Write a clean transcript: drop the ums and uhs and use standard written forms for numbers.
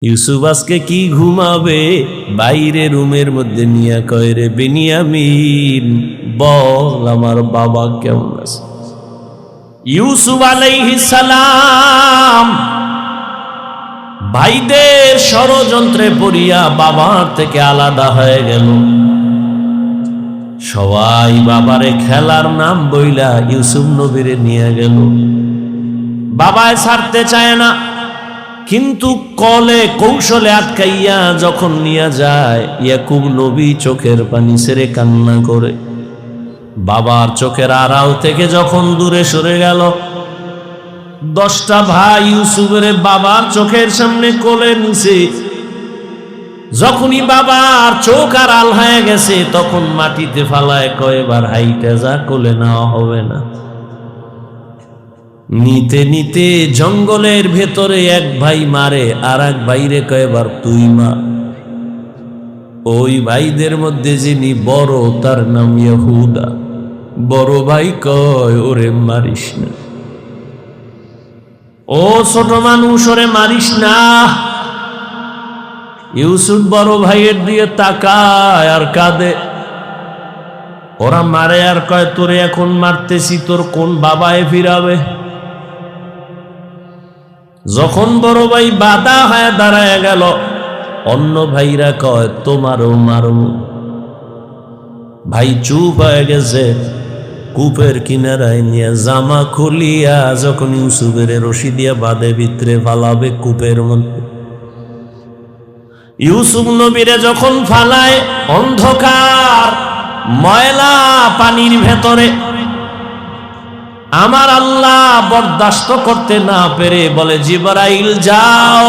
ইউসুফ আজকে কি ঘুমাবে, বাইরে রুমের মধ্যে নিয়ে কয়, রে বেনিয়ামিন বল আমার বাবা কেমন আছে। ইউসুফ আলাইহিস সালাম ভাইদের ষড়যন্ত্রে পড়িয়া বাবার থেকে আলাদা হয়ে গেল। সবাই বাবারে খেলার নাম বইলা ইউসুফ নবীরে নিয়ে গেল। বাবায় ছাড়তে চায় না, কিন্তু কলে কৌশলে আটকাইয়া যখন নিয়ে যায়, ইয়াকুব নবী চোখের পানি ছেড়ে কান্না করে। বাবার চোখের আড়াল থেকে যখন দূরে সরে গেল, 10টা ভাই ইউসুফের বাবার চোখের সামনে কোলে নিছে। যখনই বাবার চোখ আড়াল হয়ে গেছে, তখন মাটিতে ফালায় কয়, এবার হাইটা যা, কোলে নেওয়া হবে না। নিতে নিতে জঙ্গলের ভেতরে এক ভাই মারে, আর এক ভাইরে কয়, এবার তুই মার। ওই ভাইদের মধ্যে যিনি বড়, তার নাম ইহুদা। বড় ভাই কয়, ওরে মারিস না, ও ছোট মানুষ, ওরে মারিস না। ইউসুফ বড় ভাইয়ের দিয়ে তাকায় আর কাঁদে। ওরা মারে আর কয়, তোরে এখন মারতেছি, তোর কোন বাবায় ফিরাবে। যখন বড় ভাই বাধা হয়ে দাঁড়ায় গেল, অন্য ভাইরা কয়, তোমারও মারব। ভাই চুপ হয়ে গেছে। কূপের কিনারায় নিয়ে জামা খুলিয়া যখন ইউসুফের রশি দিয়া বাঁধে ভিতরে ফালাবে কূপের মধ্যে, ইউসুফ নবীরে যখন ফালায় অন্ধকার ময়লা পানির ভেতরে, আমার আল্লাহ বরদাস্ত করতে না পেরে বলে, জিবরাইল যাও,